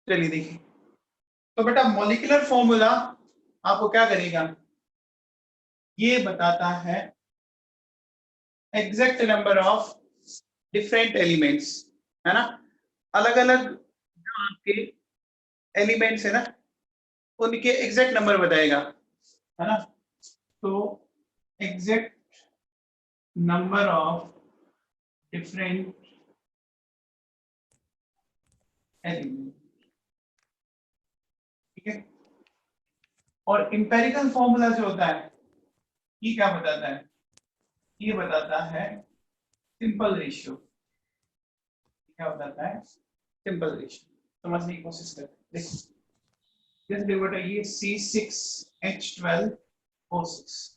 चलिए देखिए, तो बेटा मॉलिक्यूलर फॉर्मूला आपको क्या करेगा, ये बताता है exact number of different elements, है ना। अलग अलग जो आपके एलिमेंट्स है ना, उनके एग्जैक्ट नंबर बताएगा, है ना। तो exact number of different element, ठीक है। और इंपेरिकल फॉर्मूला जो होता है ये क्या बताता है, ये बताता है सिंपल रेशियो। क्या बताता है, सिंपल रेशियो। समझने की कोशिश करते हैं। जैसे देखो बेटा, ये C6H12O6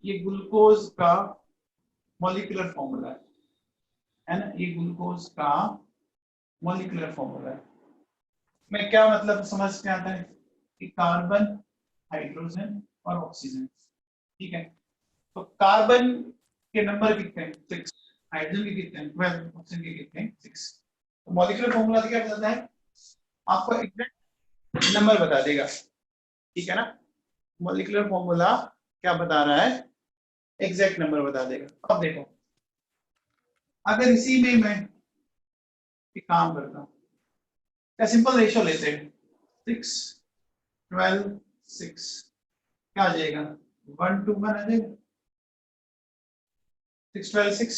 ये ग्लूकोज का मॉलिक्यूलर फॉर्मूला है ना। ये ग्लूकोज का मॉलिक्यूलर फॉर्मूला है। में क्या मतलब समझ में आता है कि कार्बन, हाइड्रोजन और ऑक्सीजन, ठीक है। तो कार्बन के नंबर कितने हैं 6, हाइड्रोजन के कितने हैं 12, ऑक्सीजन के कितने हैं 6। तो मॉलिक्यूलर फॉर्मूला क्या बताता है, आपको एग्जैक्ट नंबर बता देगा, ठीक है ना। मॉलिक्यूलर फॉर्मूला क्या बता रहा है, एग्जैक्ट नंबर बता देगा। अब देखो, अगर इसी में मैं एक काम करता हूँ, क्या सिंपल रेशियो लेते हैं 6 12 6, क्या आ जाएगा 1 to 1 आ जाएगा, 6 12 6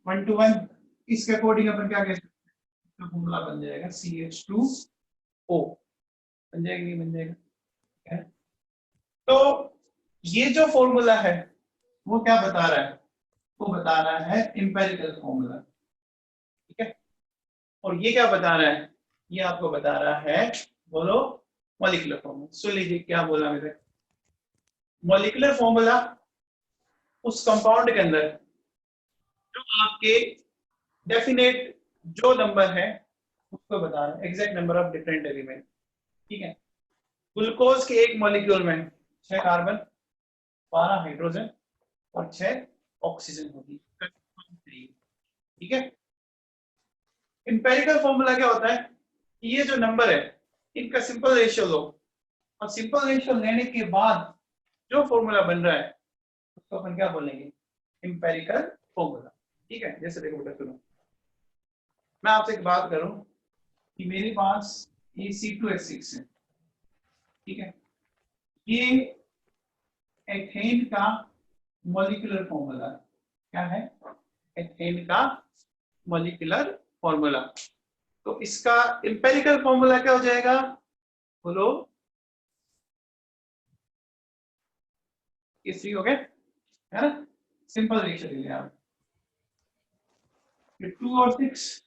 1 to 1। इसके अकॉर्डिंग अपन क्या कह सकते हैं, फॉर्मूला बन जाएगा CH2O, बन जाएगा, नहीं बन जाएगा, ठीक है। तो ये जो फॉर्मूला है वो क्या बता रहा है, वो बता रहा है इंपेरिकल फॉर्मूला, ठीक है। और ये क्या बता रहा है, ये आपको बता रहा है, बोलो मॉलिक्यूलर फॉर्मूला। सुन लीजिए क्या बोला मेरे, मॉलिक्यूलर फॉर्मूला उस कंपाउंड के अंदर जो आपके डेफिनेट जो नंबर है उसको बता रहा है, exact number of different element, ठीक है। ग्लूकोज के एक मॉलिक्यूल में 6 कार्बन, 12 हाइड्रोजन और 6 ऑक्सीजन होगी, ठीक है। इंपेरिकल फॉर्मूला क्या होता है, ये जो नंबर है इनका सिंपल रेशियो लो, और सिंपल रेशियो लेने के बाद जो फॉर्मूला बन रहा है उसको अपन क्या बोलेंगे, इंपेरिकल फॉर्मूला, ठीक है। जैसे देखो बेटा, सुनो, मैं आपसे एक बात करूं कि मेरे पास ये C2H6 है, ठीक है। ये एथेन का मॉलिक्यूलर फॉर्मूला, क्या है, एथेन का मॉलिक्यूलर फॉर्मूला। तो इसका इंपेरिकल फॉर्मूला क्या हो जाएगा, बोलो, ये हो गया, है ना। सिंपल रेशियो ले लिया आप, 2 और 6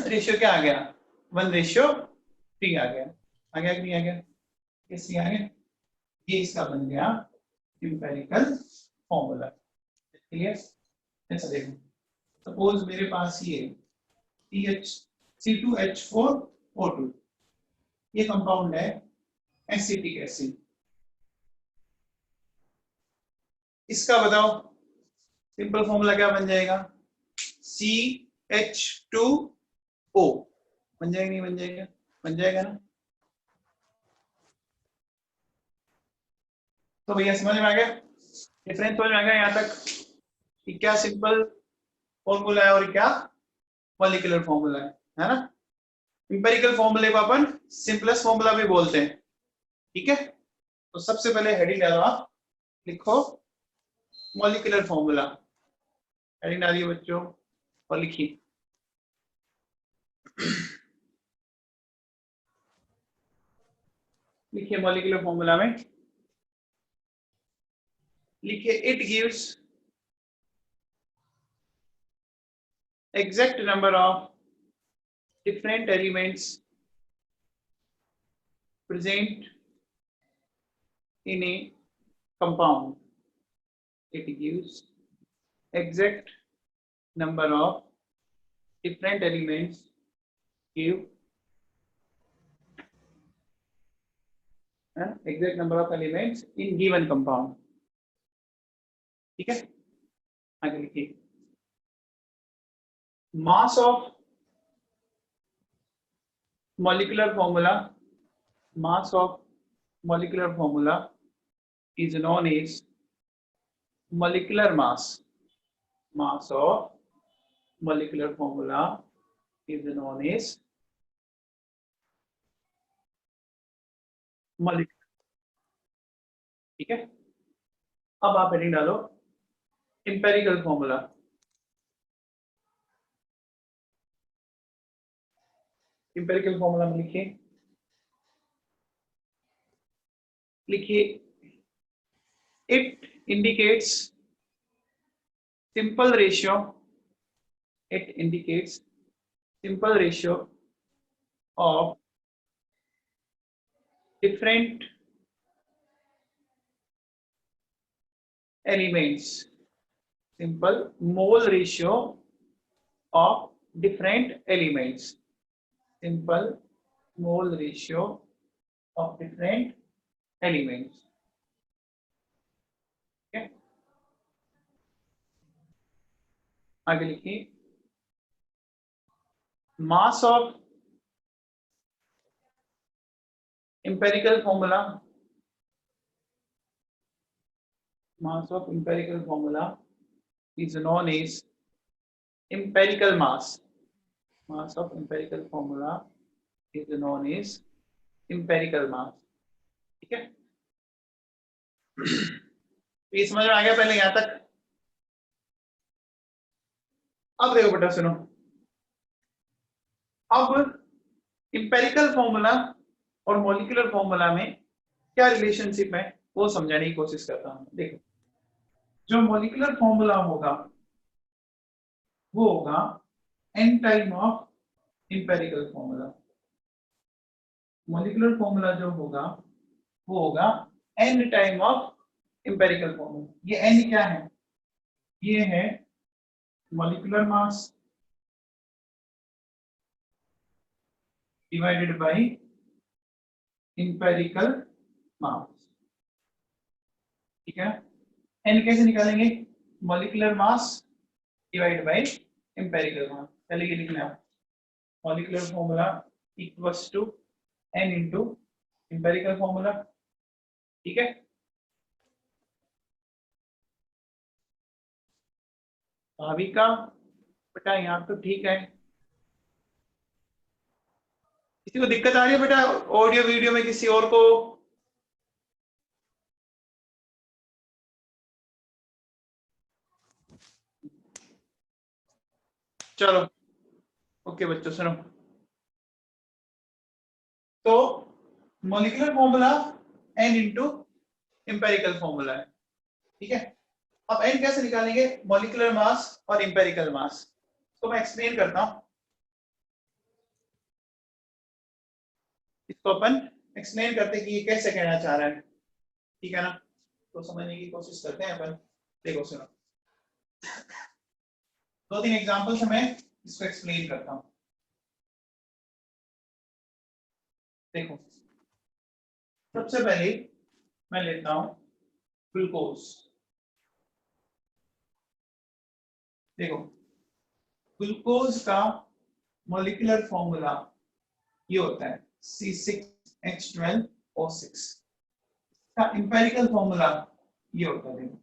रेशियो क्या आ गया, 1:3 आ गया, आ गया कि नहीं आ गया, कैसे आ गया, ये इसका बन गया इंपेरिकल फॉर्मूला, क्लियर। ऐसा देखो, सपोज मेरे पास ये C2H4O2 ये कंपाउंड है एसिटिक एसिड, इसका बताओ सिंपल फॉर्मूला क्या बन जाएगा, CH2O, बन जाएगा नहीं बन जाएगा, बन जाएगा ना। तो भैया समझ में आ गया, डिफरेंस समझ में आ गया यहाँ तक कि क्या सिंपल फॉर्मूला है और क्या मॉलिक्यूलर फॉर्मूला है ना। इंपेरिकल फॉर्मूले को अपन सिंपलेस्ट फॉर्मूला भी बोलते हैं, ठीक है। तो सबसे पहले हेडिंग डालो, आप लिखो मॉलिक्यूलर फॉर्मूला, हेडिंग डालिए बच्चों और लिखिए, लिखिए मॉलिक्यूलर फॉर्मूला में, लिखिए it gives exact number of different elements present in a compound. It gives exact number of different elements give exact number of elements in given compound, ठीक है। आगे लिखिए, mass of molecular formula, mass of molecular formula is known as molecular mass. Mass of molecular formula is known as molecular. ठीक है, अब आप heading डालो empirical formula. Empirical formula में लिखिए it indicates simple ratio of different elements, simple mole ratio of different elements, simple mole ratio of different elements. Okay, आगे लिखिए mass of empirical formula, mass of empirical formula is known as empirical mass. Mass of empirical formula is known as empirical mass. ठीक है, ये समझ में आ गया पहले यहां तक. अब देखो बेटा सुनो, अब इंपेरिकल फॉर्मूला और मॉलिक्यूलर फॉर्मूला में क्या रिलेशनशिप है वो समझाने की कोशिश करता हूं. देखो, जो मॉलिक्यूलर फॉर्मूला होगा वो होगा n time of empirical formula. Molecular formula जो होगा वो होगा n time of empirical formula. ये n क्या है? ये है molecular mass divided by empirical mass. ठीक है, n कैसे निकालेंगे? molecular mass divided by empirical mass. पहले ये लिखना है, molecular formula equals to n into empirical formula. ठीक है, भाविका बेटा यहाँ तो ठीक है. किसी को दिक्कत आ रही है बेटा ऑडियो वीडियो में? किसी और को? चलो ओके बच्चों सुनो, तो molecular formula n into empirical formula है. ठीक है, अब n कैसे निकालेंगे? मॉलिक्यूलर मास और इंपेरिकल मास. तो मैं एक्सप्लेन करता हूं, इसको अपन एक्सप्लेन करते कि ये कैसे कहना चाह रहा है. ठीक है ना, तो समझने की कोशिश करते हैं अपन. देखो सुनो, दो तीन एग्जांपल से मैं इसको एक्सप्लेन करता हूं. देखो, सबसे पहले मैं लेता हूं ग्लूकोज. देखो, ग्लूकोज का मॉलिक्यूलर फॉर्मूला ये होता है C6H12O6. का इंपेरिकल फॉर्मूला ये होता है. देखो,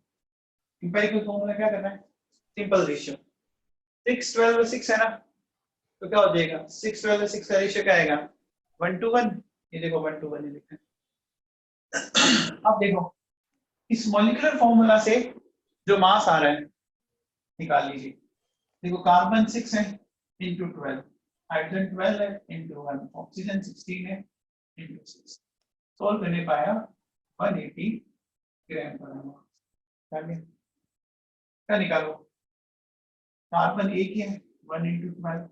इंपेरिकल फॉर्मूला क्या करना है? Simple ratio. 6 12 और 6 है ना, तो क्या हो जाएगा? 6 12 और 6 का रेशियो क्या आएगा? 1:1. ये देखो 1:1 लिखा है. अब देखो, इस मॉलिक्यूलर फॉर्मूला से जो मास आ रहा है निकाल लीजिए. देखो, कार्बन 6 है इंटू 12, हाइड्रोजन 12 है इंटू 1, ऑक्सीजन 16 है इंटू 6. सोल्व करने पाया 180 ग्राम पर मोल. क्या निकालो? कार्बन एक ही है, 1 into 12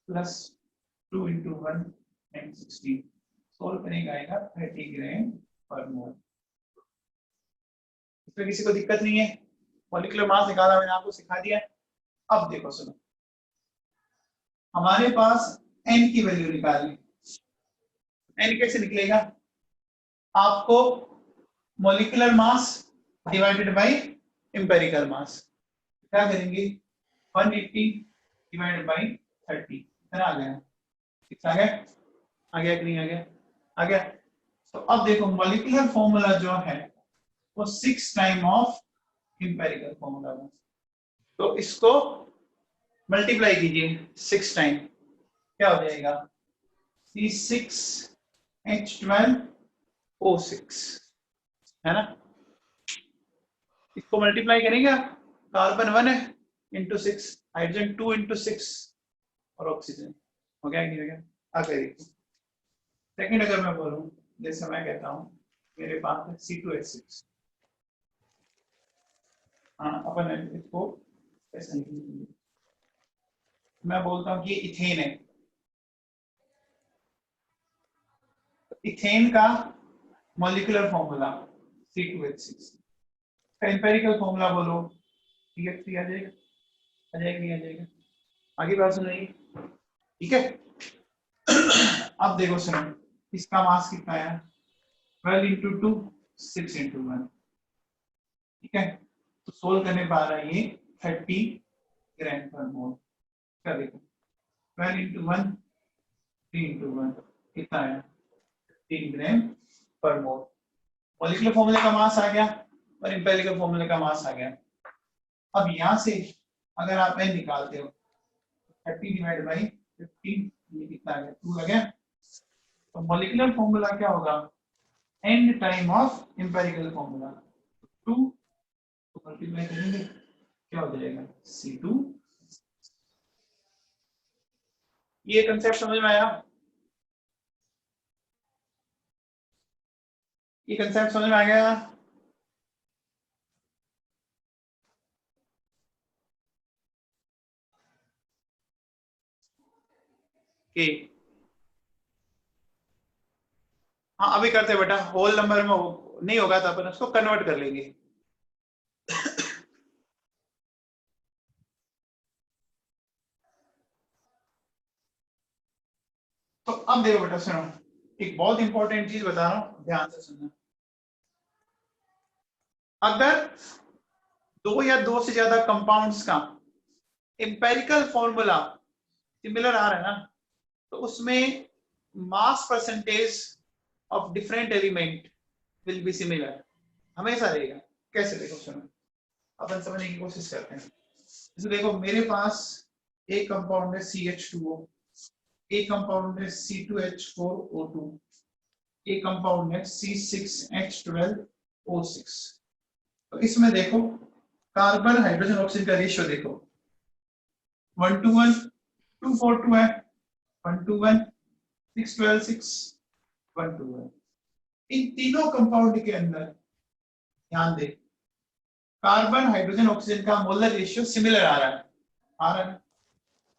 plus 2 into 1 and 16. Solve करने का आएगा 30 ग्राम पर मोल. इसमें किसी को दिक्कत नहीं है? मॉलिक्यूलर मास निकाला मैंने आपको सिखा दिया. अब देखो सुनो, हमारे पास n की वैल्यू निकालनी. n कैसे निकलेगा? आपको molecular mass divided by empirical mass. क्या करेंगे? 180 डिवाइडेड बाय 30. इतना आ गया, 6 आ गया. आ गया कि नहीं आ गया? आ गया। तो अब देखो मॉलिक्यूलर फॉर्मूला जो है वो 6 टाइम ऑफ इंपेरिकल फॉर्मूला है, तो इसको मल्टीप्लाई कीजिए 6 टाइम, क्या हो जाएगा? C6H12O6 है ना। इसको मल्टीप्लाई करेंगे आप, कार्बन 1 है इंटू 6, हाइड्रोजन 2 इंटू 6 और ऑक्सीजन, हो गया नहीं हो गया? आगे देखिए सेकंड, अगर मैं बोलूं जैसे मैं कहता हूं मेरे पास है C2H6, हाँ अपन इसको ऐसे लिखेंगे, मैं बोलता हूं कि इथेन है, इथेन का molecular formula C2H6, empirical formula बोलो CH3 आ जाएगा, आ जाएगा नहीं आ जाएगा? आगे बात सुनिए, ठीक है। अब देखो सुनो, इसका मास कितना है? 12 इंटू 2 6 इंटू 1, ठीक है। तो सोल्व करने पा रहा है ये 30 ग्राम पर मोल का, देखो 12 इंटू 1 3 इंटू 1 कितना है? 3 ग्राम पर मोल। मॉलिक्यूलर फॉर्मूले का मास आ गया और एम्पिरिकल फॉर्मूले का मास आ गया। अब यहां से अगर आप n निकालते हो 30 डिवाइड बाई 15, ये कितना आ गया? 2 आ गया। तो मॉलिक्यूलर फॉर्मूला क्या होगा? n time of empirical formula 2, तो मल्टीप्लाई करेंगे क्या हो जाएगा? C2। ये कंसेप्ट समझ में आया? ये कंसेप्ट समझ में आ गया? कि हाँ अभी करते बेटा, होल नंबर में नहीं होगा तो अपन उसको कन्वर्ट कर लेंगे। तो अब देखो बेटा सुनो, एक बहुत इंपॉर्टेंट चीज बता रहा हूं, ध्यान से सुनना। अगर दो या दो से ज्यादा कंपाउंड्स का एम्पेरिकल फॉर्मूला सिमिलर आ रहा है ना, तो उसमें mass percentage of different element will be similar, हमेशा रहेगा। कैसे? देखो सुनो, अपन समझने की कोशिश करते हैं। जैसे देखो मेरे पास एक कंपाउंड है CH2O, एक कंपाउंड है C2H4O2, एक कंपाउंड है C6H12O6। तो इसमें देखो कार्बन हाइड्रोजन ऑक्सीजन का रेशियो देखो 1:1 2:4:2 है, 1:1 6:12 6 1:1। इन तीनों कंपाउंड के अंदर ध्यान दे, कार्बन हाइड्रोजन ऑक्सीजन का मोलर रेशियो सिमिलर आ रहा है, आ रहा है।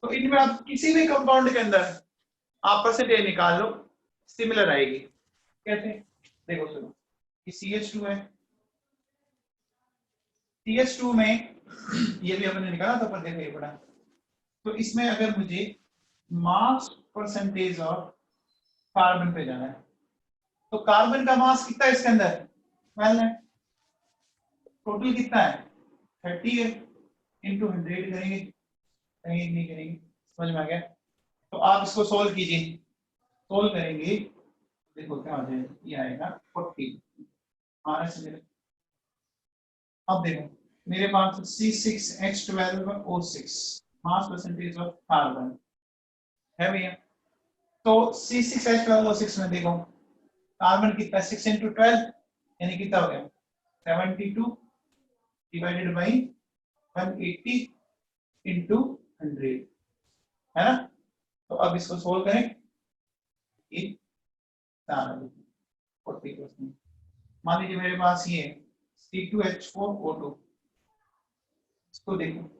तो इनमें आप किसी भी कंपाउंड के अंदर आप परसेंटेज निकाल लो, सिमिलर आएगी। कैसे? देखो सुनो, ये CH2 है, CH2 में ये भी हमने निकाला था, पर देखो ये बड़ा, तो इसमें अगर मुझे मास परसेंटेज ऑफ कार्बन पे जाना है, तो कार्बन का मास कितना है इसके अंदर? 12 है। टोटल कितना है? 30 है, इंटू 100 करेंगे, करेंगे नहीं करेंगे? समझ में आ गया? तो आप इसको सोल्व कीजिए, सोल्व करेंगे देखो क्या हो जाएगा, ये आएगा 40 मेरे। अब देखो मेरे पास C6H12O6 mass percentage of carbon है भैया। तो C6H12O6 में देखो कार्बन कितना है? 6 इंटू 12 यानी कितना हो गया? 72 डिवाइडेड बाई 180 इंटू 100 है ना। तो अब इसको सोल्व करें, 40%। मान लीजिए मेरे पास ये C2H4O2, इसको देखो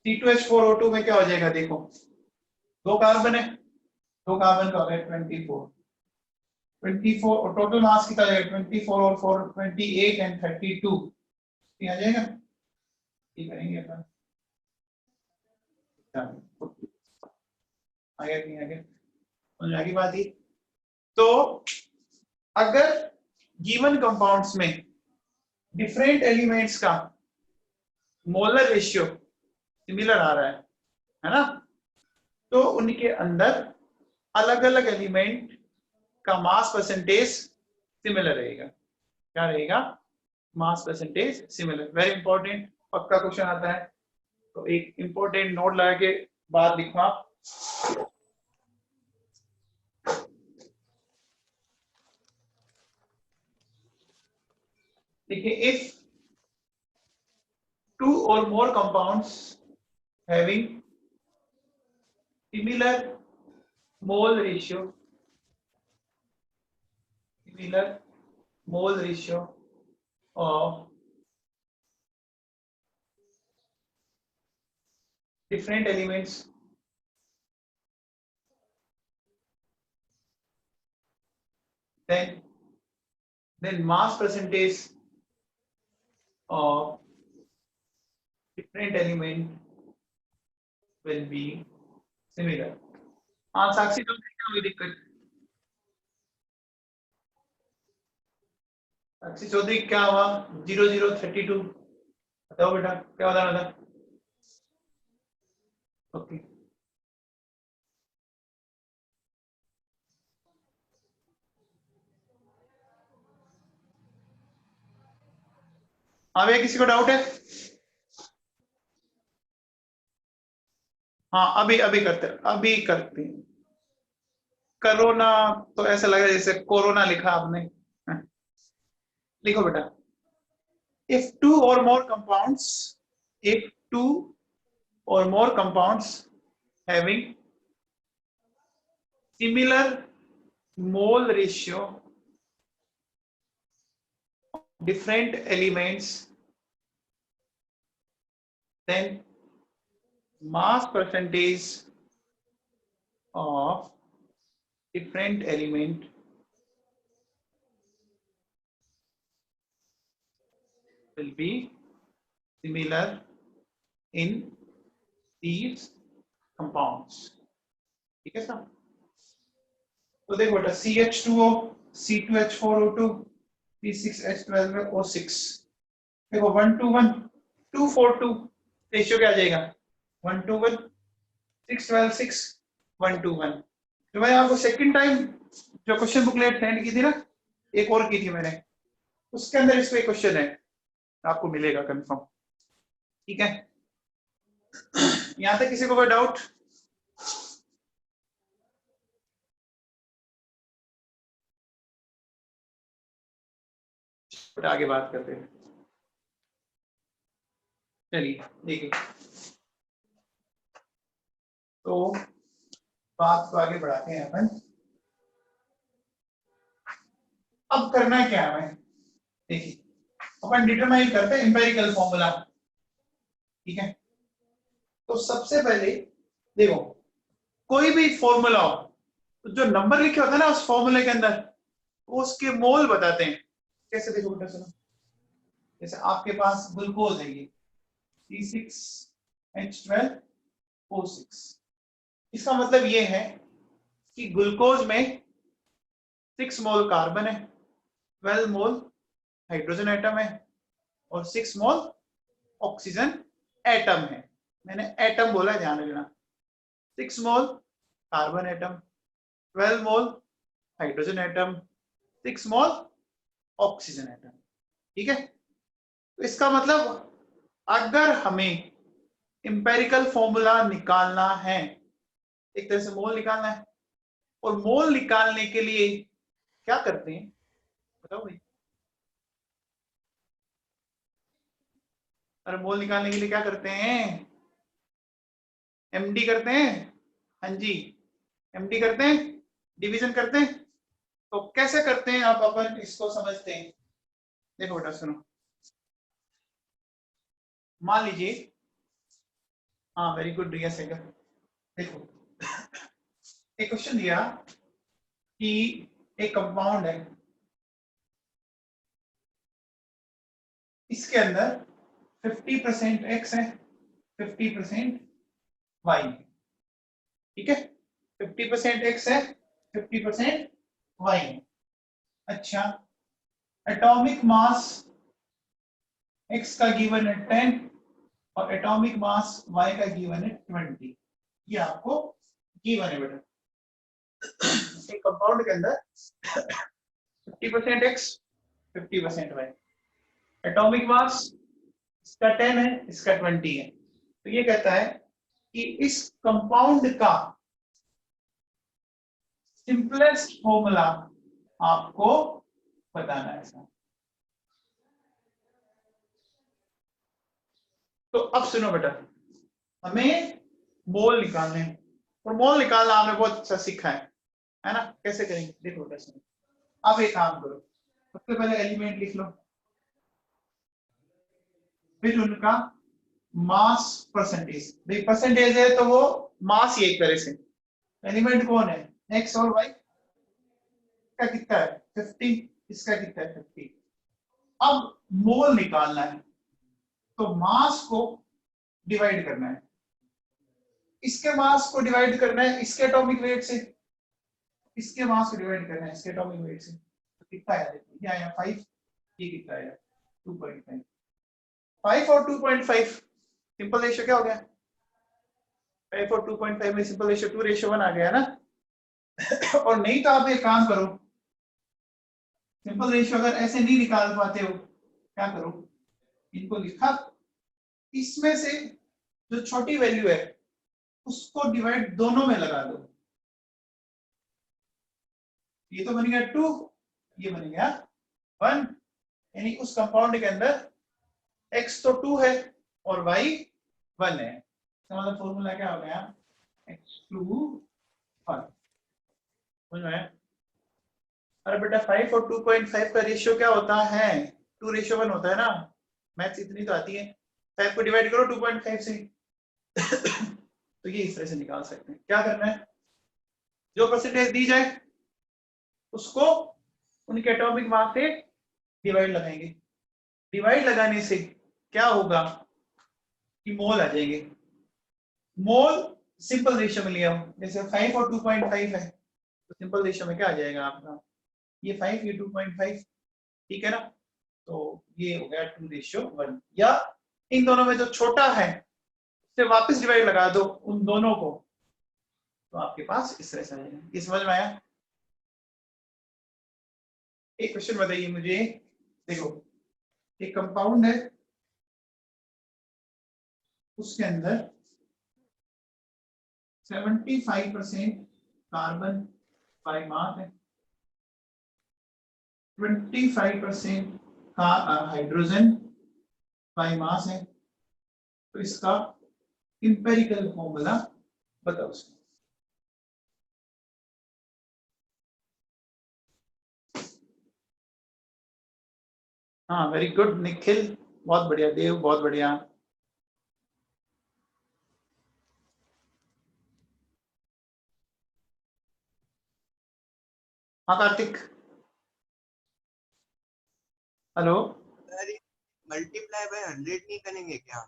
C2H4O2 में क्या हो जाएगा? देखो दो कार्बन है, दो कार्बन का हो गया 24 और टोटल मास कितना जाएगा? 24 और 4 28 एंड 32 आ जाएगा। ये करेंगे अपन, आगे नहीं आगे समझ आगे बात ही। तो अगर गिवन कंपाउंड्स में डिफरेंट एलिमेंट्स का मोलर रेशियो सिमिलर आ रहा है ना, तो उनके अंदर अलग अलग एलिमेंट का मास परसेंटेज सिमिलर रहेगा। क्या रहेगा? Mass percentage similar. Very important, पक्का क्वेश्चन आता है, तो एक इंपॉर्टेंट नोट लगा के बात लिखो आप। देखिए, if two or more compounds having similar mole ratio of different elements then mass percentage of different element will be similar। हाँ साक्षी, तो क्या हुई दिक्कत? साक्षी चौधरी क्या हुआ? 0032 बताओ बेटा, क्या बताना था? ओके, हाँ भैया, किसी को डाउट है? हाँ, अभी अभी करते हैं। कोरोना तो ऐसा लग रहा है जैसे कोरोना लिखा आपने। हाँ, लिखो बेटा। if two or more compounds if two or more compounds having similar mole ratio of different elements, then mass percentage of different element will be similar in these compounds। ठीक है साहब? तो देखो बेटा, CH2O, C2H4O2, C6H12O6, देखो 1 to 1 242 ratio क्या आ जाएगा? 1 to 1 6 12 6 1 to 1। तो मैं आपको सेकंड टाइम जो क्वेश्चन बुकलेट सेंड की थी ना, एक और की थी मैंने, उसके अंदर इस पे क्वेश्चन है, आपको मिलेगा कंफर्म। ठीक है, यहां तक किसी को कोई डाउट? आगे बात करते हैं। चलिए देखिए, तो बात को आगे बढ़ाते हैं अपन। अब करना क्या है हमें? देखिए, अपन डिटरमाइन करते हैं एम्पिरिकल फॉर्मूला। ठीक है, तो सबसे पहले देखो, कोई भी फॉर्मूला हो तो जो नंबर लिखे होते हैं ना उस फॉर्मूले के अंदर, वो उसके मोल बताते हैं। कैसे? देखो बेटा सुनो, जैसे आपके पास ग्लूकोज है, ये C6H12O6, इसका मतलब ये है कि ग्लूकोज में 6 मोल कार्बन है, 12 मोल हाइड्रोजन एटम है और 6 मोल ऑक्सीजन एटम है। मैंने एटम बोला, ध्यान रखना। 6 मोल कार्बन एटम, 12 मोल हाइड्रोजन एटम, 6 मोल ऑक्सीजन एटम। ठीक है, तो इसका मतलब अगर हमें इंपेरिकल फॉर्मूला निकालना है, एक तरह से मोल निकालना है, और मोल निकालने के लिए क्या करते हैं बताओ भाई? अरे मोल निकालने के लिए क्या करते हैं? एमडी करते हैं। हाँ जी, एमडी करते हैं, डिवीजन करते हैं। तो कैसे करते हैं आप अपन इसको समझते हैं। देखो बेटा सुनो, मान लीजिए, हाँ वेरी गुड रिया सेगर। देखो, एक क्वेश्चन दिया कि एक कंपाउंड है, इसके अंदर 50% X है, 50% Y है। ठीक है, 50% X है, 50% Y है। अच्छा, एटॉमिक मास X का गिवन है 10 और एटॉमिक मास Y का गिवन है 20। ये आपको गिवन है बेटा। एक कंपाउंड के अंदर 50% x 50% y, एटॉमिक मास इसका 10 है, इसका 20 है। तो ये कहता है कि इस कंपाउंड का सिंपलेस्ट फॉर्मूला आपको बताना है सर। तो अब सुनो बेटा, हमें मोल निकालने हैं, और मोल निकालना आपने बहुत अच्छा सीखा है ना? कैसे करेंगे देखो कैसे। अब एक काम करो, सबसे पहले एलिमेंट लिख लो, फिर उनका मास परसेंटेज। भाई परसेंटेज है तो वो मास ही एक तरह से। एलिमेंट कौन है? एक्स और वाई। इसका कितना है? 50। इसका कितना है? 50। अब मोल निकालना है, तो मास को डिवाइड करना है, इसके मास को डिवाइड करना है इसके एटॉमिक वेट से, इसके मास को डिवाइड करना है इसके एटॉमिक वेट से। तो कितना आया? देखो ये आया 5, ये कितना आया? 2.5। 5 और 2.5 सिंपल रेशियो क्या हो गया? 5 और 2.5 में सिंपल रेशियो 2:1 आ गया ना? और नहीं तो आप एक काम करो, सिंपल रेशियो अगर ऐसे नहीं निकाल पाते हो, क्या करो, इनको लिखा, इसमें से जो छोटी वैल्यू है उसको डिवाइड दोनों में लगा दो। ये तो बन गया 2, ये बन गया 1, यानी उस कंपाउंड के अंदर x तो 2 है और y 1 है। इसका मतलब फॉर्मूला क्या हो गया? x2 1। समझ में आया? अरे बेटा 5 और 2.5 का रेशियो क्या होता है? 2:1 होता है ना? मैथ्स इतनी तो आती है। 5 को डिवाइड करो 2.5 से। तो ये इस तरह से निकाल सकते हैं। क्या करना है, जो परसेंटेज दी जाए उसको उनके एटॉमिक मास से डिवाइड लगाएंगे। डिवाइड लगाने से क्या होगा कि मोल आ जाएंगे। मोल सिंपल रेशियो में लिया हो, जैसे 5 और 2.5 है तो सिंपल रेशियो में क्या आ जाएगा आपका? ये 5 ये 2.5, ठीक है ना? तो ये हो गया 2:1। या इन दोनों में जो छोटा है उससे वापस डिवाइड लगा दो उन दोनों को, तो आपके पास इस तरह से आ जाएगा। ये समझ में आया? एक क्वेश्चन बताइए मुझे, देखो एक कंपाउंड है, उसके अंदर 75% कार्बन बाय मास है, 25% का हाइड्रोजन बाय मास है। तो इसका इंपेरिकल फॉर्मूला बताओ। हाँ वेरी गुड निखिल, बहुत बढ़िया। देव बहुत बढ़िया। हाँ कार्तिक, हेलो। मल्टीप्लाई बाय 100 नहीं करेंगे क्या?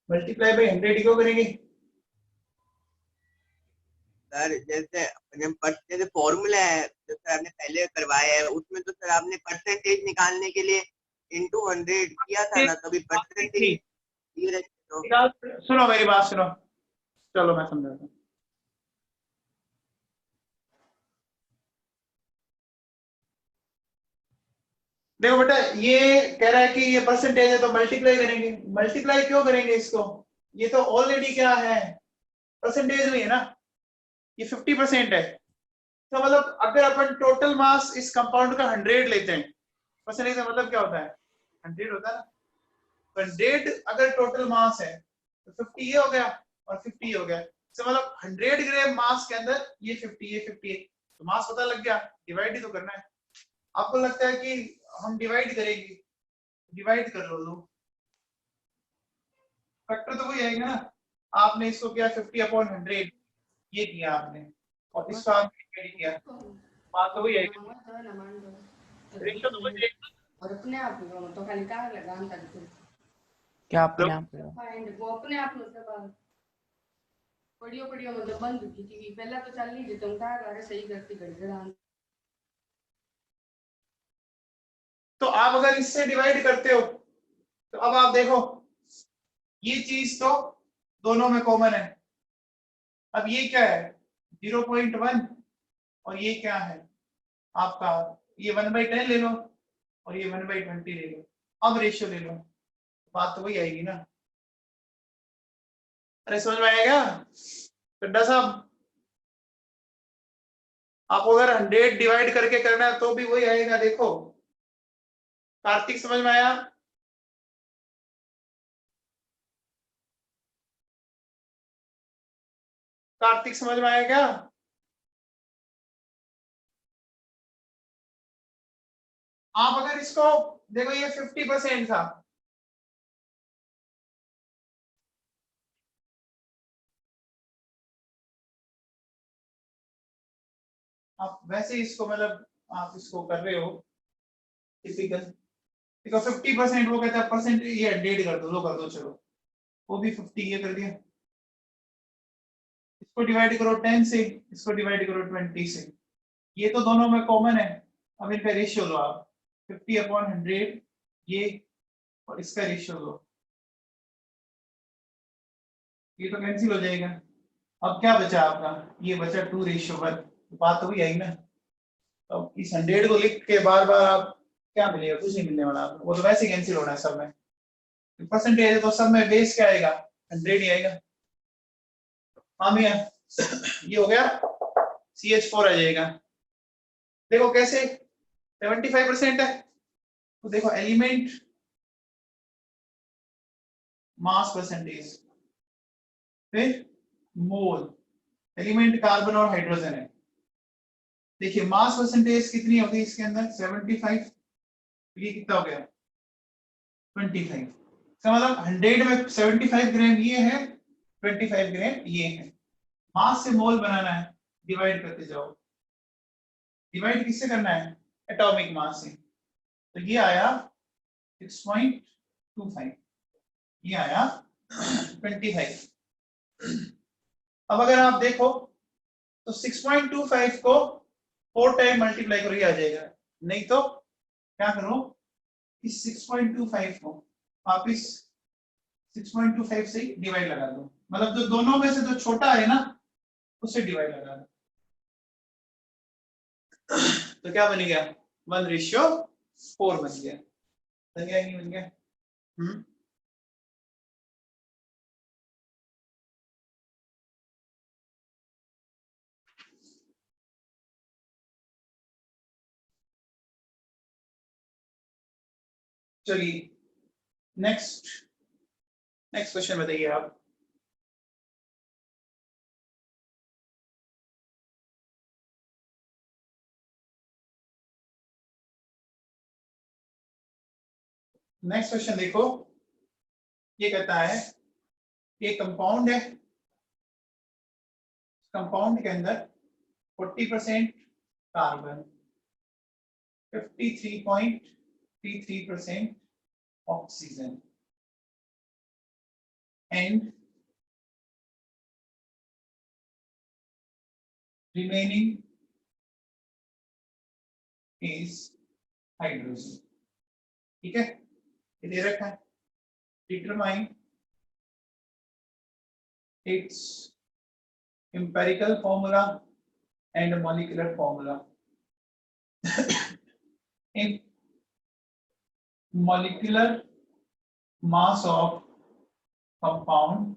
मल्टीप्लाई बाय 100 क्यों करेंगे? सर जैसे फॉर्मूला है जो सर आपने पहले करवाया है उसमें तो सर आपने परसेंटेज निकालने के लिए इनटू 100 किया था ना, कभी परसेंटेज तो सुनो मेरी बात सुनो, चलो मैं समझाता हूँ। देखो बेटा, ये कह रहा है कि ये परसेंटेज है तो मल्टीप्लाई करेंगे। मल्टीप्लाई क्यों करेंगे इसको? ये तो ऑलरेडी क्या है? परसेंटेज में है ना। ये 50% है, तो मतलब अगर अपन टोटल मास इस कंपाउंड का 100 लेते हैं, परसेंटेज का मतलब क्या होता है? 100 होता है ना। 100 अगर टोटल मास है तो 50 ये हो गया और 50 ये हो गया। तो मतलब 100 ग्राम मास के अंदर ये 50 ये 50 है, तो मास पता लग गया, डिवाइड ही तो करना है। आपको लगता है कि हम डिवाइड करेंगे, डिवाइड कर लो लोग, फैक्टर तो वही आएगा ना। आपने इसको किया 50/100, ये किया आपने, और इसको आपने कैरी किया, बात तो वही आएगी, रेशियो तो वही आएगा। और अपने आप तो खाली का लगान तक क्या अपने आप फाइंड वो अपने आप मतलब पड़ियो पड़ियो मतलब बंद की थी पहला तो चल नहीं देता उनका अरे सही करती गड़गड़ा। तो आप अगर इससे डिवाइड करते हो तो अब आप देखो ये चीज तो दोनों में कॉमन है। अब ये क्या है? 0.1 और ये क्या है आपका, ये 1/10 ले लो और ये 1/20 ले लो, अब रेशियो ले लो, बात तो वही आएगी ना। अरे समझ में आएगा गड्ढा साहब? आप अगर 100 डिवाइड करके करना है तो भी वही आएगा। देखो कार्तिक समझ में आया? कार्तिक समझ में आया क्या? आप अगर इसको देखो, ये 50% था, आप वैसे इसको मतलब आप इसको कर रहे हो टिपिकल, देखो 50% वो कहता है परसेंट, ये 100 कर दो, लो कर दो, चलो वो भी 50 ये कर दिया। इसको डिवाइड करो 10 से, इसको डिवाइड करो 20 से, ये तो दोनों में कॉमन है। अब इनका रेशियो लो आप, 50/100 ये, और इसका रेशियो लो, ये तो कैंसिल हो जाएगा। अब क्या बचा आपका, ये बचा 2:1, बात तो वही आई ना। तो इस 100 को लिख के बार बार आप क्या मिलेगा, कुछ नहीं मिलने वाला आपको, वो तो वैसे कैंसिल होना है सब में। परसेंटेज है तो सब में बेस क्या आएगा, 100 ही आएगा। हाँ भैया ये हो गया, CH4 आ जाएगा। देखो कैसे 75% है, तो देखो एलिमेंट मास परसेंटेज, फिर मोल, एलिमेंट कार्बन और हाइड्रोजन है। देखिए मास परसेंटेज कितनी होगी इसके अंदर, 75, ये कितना हो गया 25। इसका मतलब 100 में 75 ग्राम ये है, 25 ग्राम ये है। मास से मोल बनाना है, डिवाइड करते जाओ। डिवाइड किससे करना है, एटॉमिक मास से। तो ये आया 6.25, ये आया 25। अब अगर आप देखो तो 6.25 को 4 टाइम मल्टीप्लाई करो, ये आ जाएगा। नहीं तो क्या करो, इस 6.25 को आप इस 6.25 से डिवाइड लगा दो, मतलब जो दोनों में से जो छोटा है ना उससे डिवाइड लगा दो, तो क्या बन गया 1:4 बन गया। बन गया नहीं बन गया? चलिए नेक्स्ट क्वेश्चन बताइए आप। नेक्स्ट क्वेश्चन देखो, ये कहता है ये कंपाउंड है, कंपाउंड के अंदर 40% carbon, 53.33% oxygen and remaining is hydrogen. ठीक है, ये दे रखा है, determine its empirical formula and molecular formula। in molecular mass of compound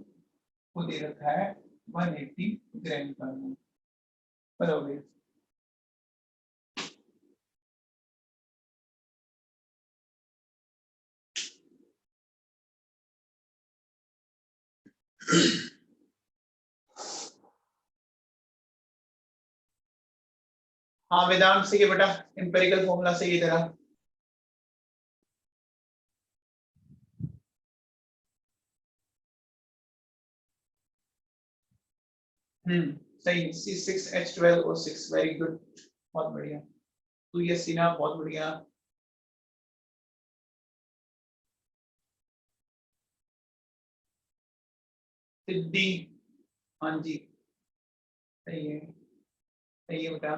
को दे रखा है 180 ग्राम पर मोल, बराबर। हाँ वेदांत से ये बेटा एम्पेरिकल फॉर्मूला से ये तरह। सही, C6H12O6, वेरी गुड, बहुत बढ़िया। तो ये सीना बहुत बढ़िया। सिद्धि, हाँ जी सही है, सही है बेटा।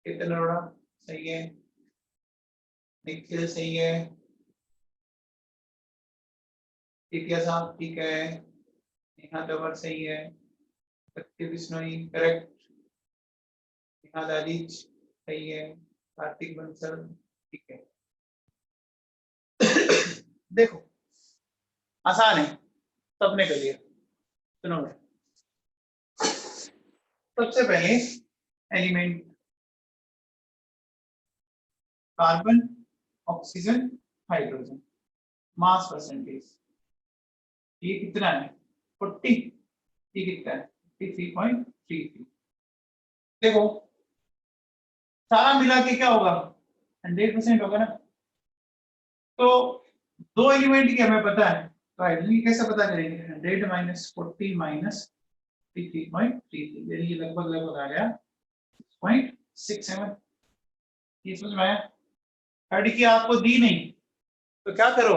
कितने अरोड़ा सही है, निखिल सही है, टिकिया साहब ठीक है, नेहा तंवर सही है, सत्य बिश्नोई करेक्ट, नेहा दालिच सही है, कार्तिक बंसल ठीक है। देखो आसान है, सबने कर लिया। सुनो सबसे पहले element carbon, oxygen, hydrogen, mass percentage ये कितना है 40, ये कितना है 53.33। देखो सारा मिला के क्या होगा 100% होगा ना। तो दो एलिमेंट की हमें पता है, तो आइडियली कैसे पता करेंगे 100 माइनस 40 माइनस 53.33 यानी ये लगभग लगभग आ गया 6.67। ये समझ में आया। थर्ड की आपको दी नहीं तो क्या करो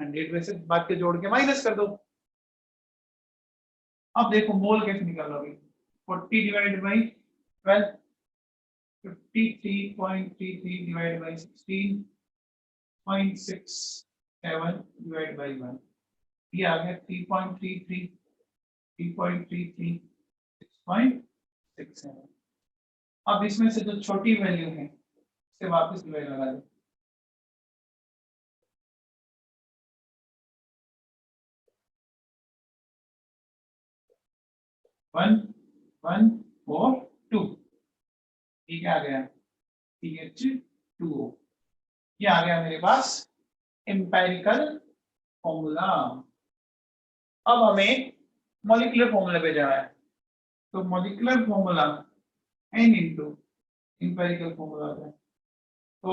100 में से बात के जोड़ के माइनस कर दो। अब देखो मोल कैसे निकालोगे 40 divided by 12 53.33 divided by 16.67 divided by 1 ये आ गया 3.33 3.33 6.67। अब इसमें से जो छोटी वैल्यू है उससे वापस डिवाइड लगा दो। वन वन फोर टू ठीक आ गया CH2O। ये आ गया मेरे पास एम्पेरिकल फॉर्मूला। अब हमें मॉलिक्यूलर फॉर्मूला पे जाना है, तो molecular formula n into empirical formula होता है। तो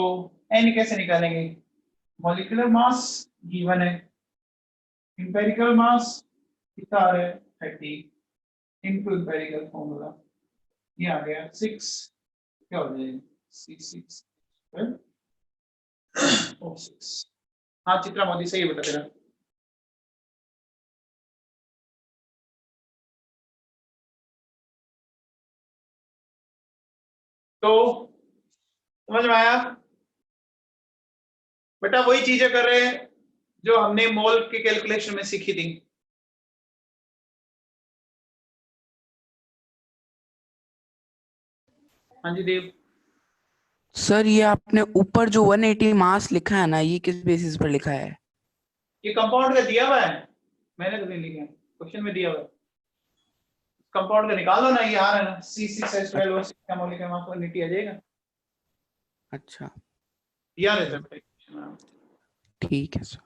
n कैसे निकालेंगे, मॉलिक्यूलर मास गिवन है, एम्पेरिकल मास कितना आ रहा है 30 इंटू एम्पेरिकल फॉर्मूला ये आ गया 6 क्या हो जाएगा 6 और 6। हाँ चित्रा मोदी सही बता तेरा। तो समझ में आया बेटा, वही चीजें कर रहे हैं जो हमने मोल के कैलकुलेशन में सीखी थी। हाँ जी देव। सर ये आपने ऊपर जो 180 मास लिखा है ना, ये किस बेसिस पर लिखा है? ये कंपाउंड का दिया हुआ है, मैंने तो नहीं लिखा, क्वेश्चन में दिया हुआ है। कंपाउंड का निकाल लो ना, ये आ रहा है ना C6H12 और 6 का मॉलिक्यूलर मास 180 आ जाएगा। अच्छा दिया रहता है क्वेश्चन में। ठीक है सर।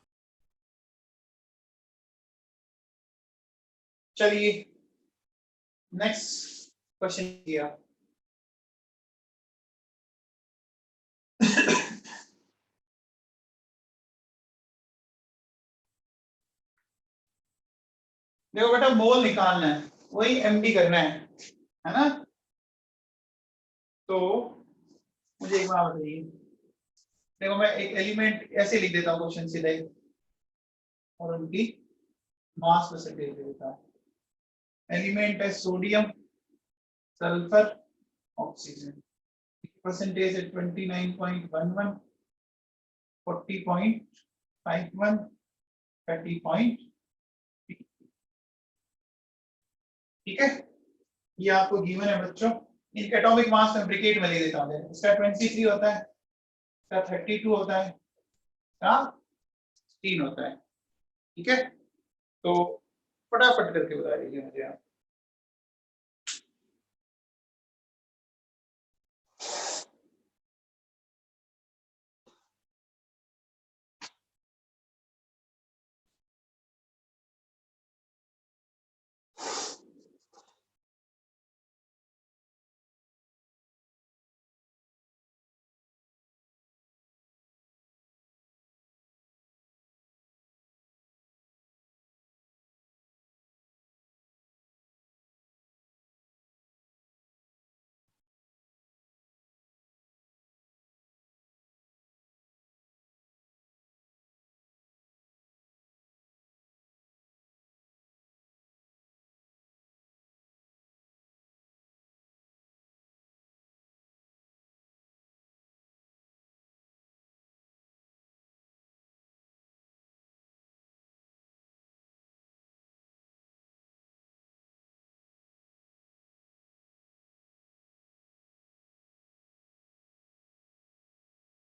चलिए नेक्स्ट क्वेश्चन किया। देखो बेटा मोल निकालना है, वही एमडी करना है ना। तो मुझे एक बात बताइए, देखो मैं एक एलिमेंट ऐसे लिख देता हूँ क्वेश्चन सीधा ही और उनकी मास परसेंटेज दे देता है। एलिमेंट है सोडियम, सल्फर, ऑक्सीजन, परसेंटेज है 29.11, 40.51, 30. ठीक है, ये आपको गिवन है बच्चों। इनके एटॉमिक मास में ब्रिकेट में ले देता हूं, इसका 23 होता है, इसका 32 होता है, इसका 3 होता है। ठीक है, तो फटाफट करके बता दीजिए मुझे आप।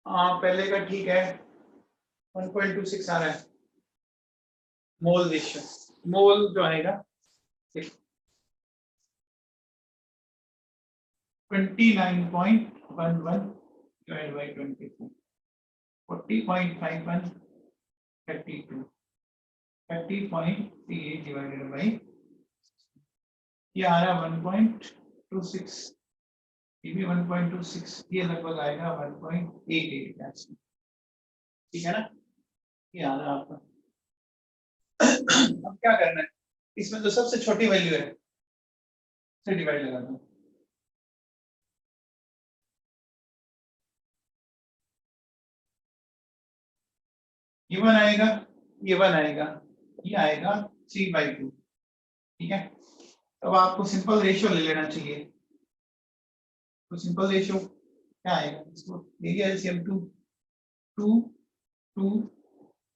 पहले का ठीक है, 1.26 आ रहा है मोल रेशियो। मोल जो आएगा 29.11 divided by 24, 40.51, 32, 30.38 divided by, ये आ रहा 1.26, ये भी 1.26, ये लगभग आएगा 1.88, ठीक है ना, ये आ रहा आपका। अब क्या करना है, इसमें जो सबसे छोटी वैल्यू है से डिवाइड लगा दो। ये 1 आएगा, ये 1 आएगा, ये आएगा 3/2, ठीक है। अब आपको सिंपल रेशियो ले लेना चाहिए। तो सिंपल रेशियो क्या आएगा, इसको देखिए एलसीएम 2 2 2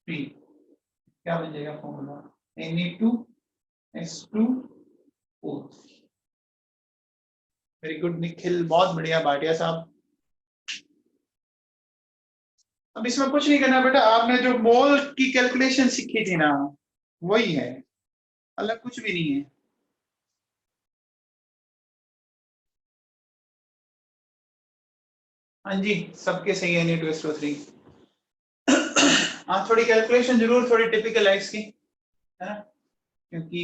3, क्या बन जाएगा formula, Na2S2O3। Very good Nikhil, बहुत बढ़िया भाटिया साहब। अब इसमें कुछ नहीं करना बेटा, आपने जो मोल की कैलकुलेशन सीखी थी ना वही है, अलग कुछ भी नहीं है। हाँ जी, सबके सही है Na2S2O3। हाँ, थोड़ी कैलकुलेशन जरूर थोड़ी टिपिकल है इसकी, है ना, क्योंकि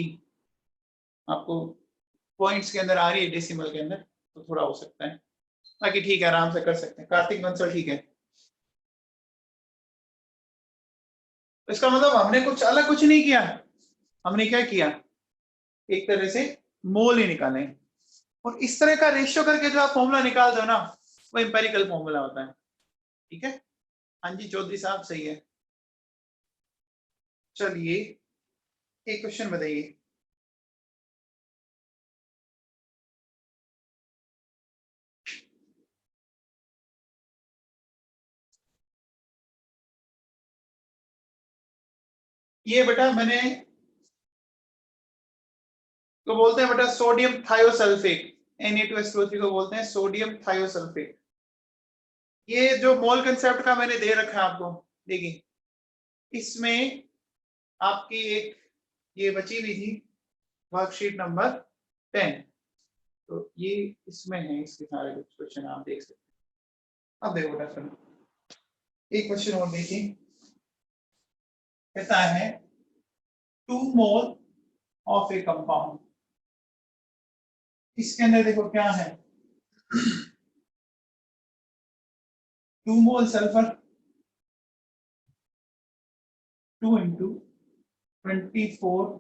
आपको पॉइंट्स के अंदर आ रही है डेसिमल के अंदर, तो थोड़ा हो सकता है, बाकी ठीक है, आराम से कर सकते हैं। कार्तिक बंसल ठीक है। तो इसका मतलब हमने कुछ अलग कुछ नहीं किया, हमने क्या किया, एक तरह से मोल ही निकाले, और इस तरह का रेशियो करके जो आप फॉर्मूला निकाल दो ना, वो एम्पेरिकल फॉर्मूला होता है, ठीक है। हाँ जी चौधरी साहब सही है। चलिए एक क्वेश्चन बताइए। ये बेटा मैंने को बोलते हैं बेटा सोडियम थायोसल्फेट, Na2S2O3 को बोलते हैं सोडियम थायोसल्फेट। ये जो मोल कंसेप्ट का मैंने दे रखा है आपको, देखिए इसमें आपकी एक ये बची हुई थी वर्कशीट नंबर 10, तो ये इसमें है, इसके सारे क्वेश्चन आप देख सकते हैं। अब देखो बेटा सुनो, एक क्वेश्चन और देखिए, कहता है 2 मोल ऑफ ए कंपाउंड, इसके अंदर देखो क्या है, 2 मोल सल्फर 2 into 24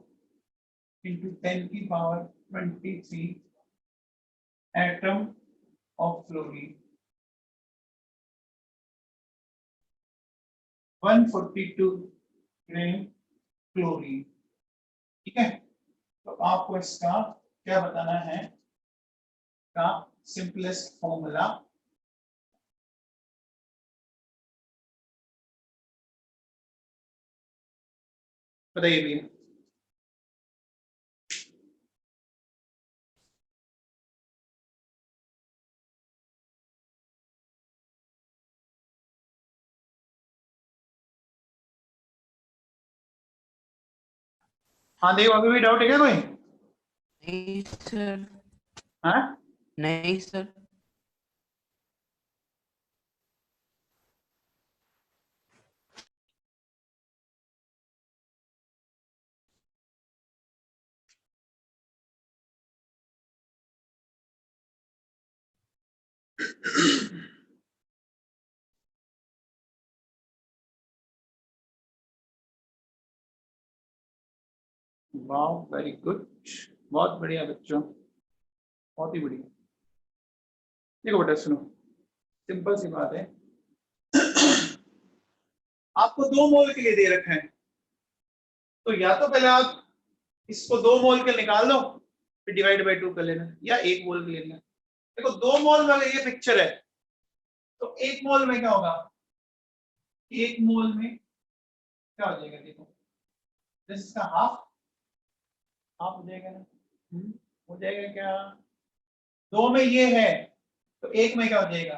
into 10 की power 23 atom of fluorine, 142 gram chlorine, ठीक है। तो आपको इसका क्या बताना है, का सिंपलेस्ट फॉर्मूला बताइए भैया। हाँ देखो अभी भी डाउट है क्या कोई? नहीं सर, हाँ नहीं सर। वाह वेरी गुड, बहुत बढ़िया बच्चों, बहुत ही बढ़िया। देखो बेटा सुनो, सिंपल सी बात है, आपको 2 मोल के लिए दे रखा है, तो या तो पहले आप इसको 2 मोल के निकाल लो, फिर डिवाइड बाय 2 कर लेना, या 1 मोल के लेना। देखो 2 मोल वाला ये पिक्चर है, तो 1 मोल में क्या होगा, 1 मोल में क्या हो जाएगा, देखो इसका हाफ हाफ हो जाएगा ना, हो जाएगा क्या, 2 में ये है तो 1 में क्या हो जाएगा,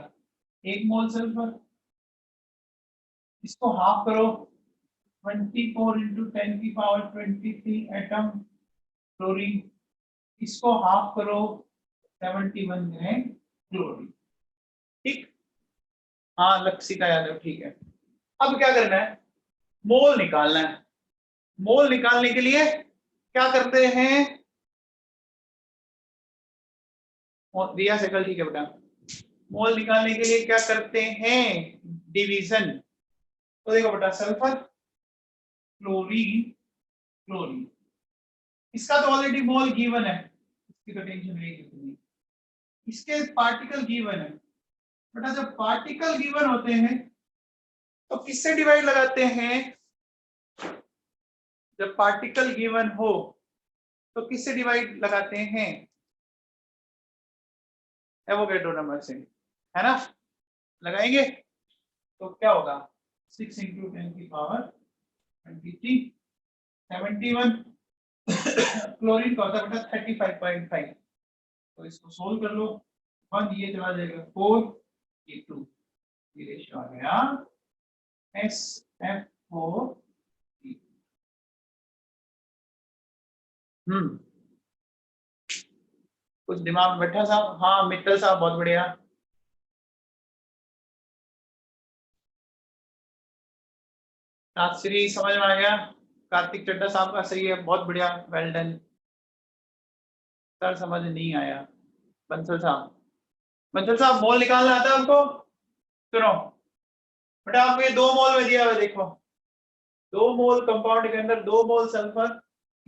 1 मोल सल्फर, इसको हाफ करो 24 into 10 की पावर 23 एटम क्लोरीन, इसको हाफ करो 71 ग्राम क्लोरीन। ठीक, हाँ लक्ष्य यादव, ठीक है। अब क्या करना है, मोल निकालना है। मोल निकालने के लिए क्या करते हैं, और रिया साइकिल, ठीक है बेटा। मोल निकालने के लिए क्या करते हैं, डिवीजन। तो देखो बेटा, सल्फर क्लोरीन क्लोरीन, इसका तो ऑलरेडी मोल गिवन है, इसकी तो टेंशन नहीं, इसके पार्टिकल गिवन है। बेटा जब पार्टिकल गिवन होते हैं तो किससे डिवाइड लगाते हैं, जब पार्टिकल गिवन हो तो किससे डिवाइड लगाते हैं, एवोगैड्रो नंबर से, है ना। लगाएंगे तो क्या होगा, 6 into 10 की पावर 23, 71 क्लोरीन का होता है बेटा 35.5। तो इसको सोल्व कर लो, 1 ये चला जाएगा 4, ये 2, ये रेशियो आ गया SF4। कुछ दिमाग में बैठा साहब, हाँ मित्तल साहब बहुत बढ़िया। राजश्री समझ में आ गया, कार्तिक चड्डा साहब का सही है, बहुत बढ़िया, वेल डन। सर समझ नहीं आया, बंसल साहब, बंसल साहब मोल निकालना आता है आपको। सुनो बेटा, आपको ये 2 मोल में दिया हुआ, देखो 2 मोल कंपाउंड के अंदर 2 मोल सल्फर,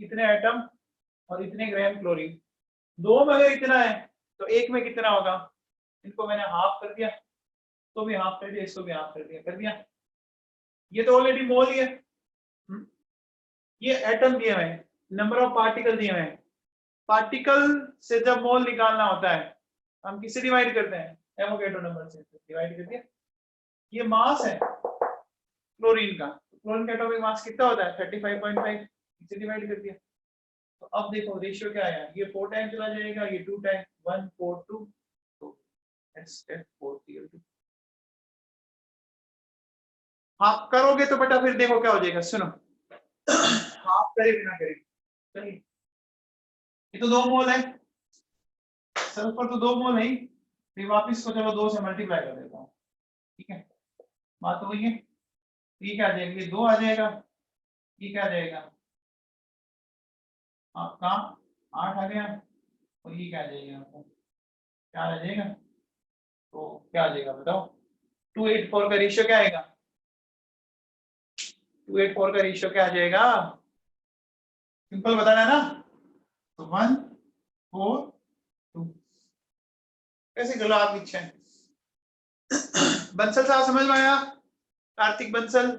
कितने एटम और इतने ग्राम क्लोरीन। 2 में अगर इतना है तो 1 में कितना होगा, इनको मैंने हाफ कर दिया, तो भी हाफ कर दिया, इसको भी हाफ कर दिया। ये तो ऑलरेडी मोल ही है। ये एटम दिए हुए हैं, नंबर ऑफ पार्टिकल दिए हुए हैं। पार्टिकल से जब मोल निकालना होता है हम किससे डिवाइड करते हैं, एवोगैड्रो नंबर से डिवाइड कर दिया। ये मास है क्लोरीन का, क्लोरीन का एटॉमिक मास कितना होता है 35.5, इसे डिवाइड कर दिया। तो अब देखो रेशियो क्या आया, ये 4 टाइम चला जाएगा, ये 2 टाइम, 1 4 2, तो SF4 हाफ करोगे तो बेटा फिर देखो क्या हो जाएगा, सुनो हाफ करे बिना करे, चलिए ये तो 2 मोल है, सल्फर तो 2 मोल है ही, फिर वापिस को चलो 2 से मल्टीप्लाई कर देता हूँ, ठीक है, बात तो वही है। ये क्या आ जाएगा, ये 2 आ जाएगा, ये क्या आ जाएगा आपका 8 आ गया, और ये क्या आ जाएगा आपको, क्या आ जाएगा, तो क्या आ जाएगा बताओ, 284 का रेशियो क्या आएगा, 284 का रेशियो क्या आ जाएगा, सिंपल बताना है ना, तो 1 4 2, कैसे चलो आप इच्छा है। बंसल साहब समझ में आया, कार्तिक बंसल,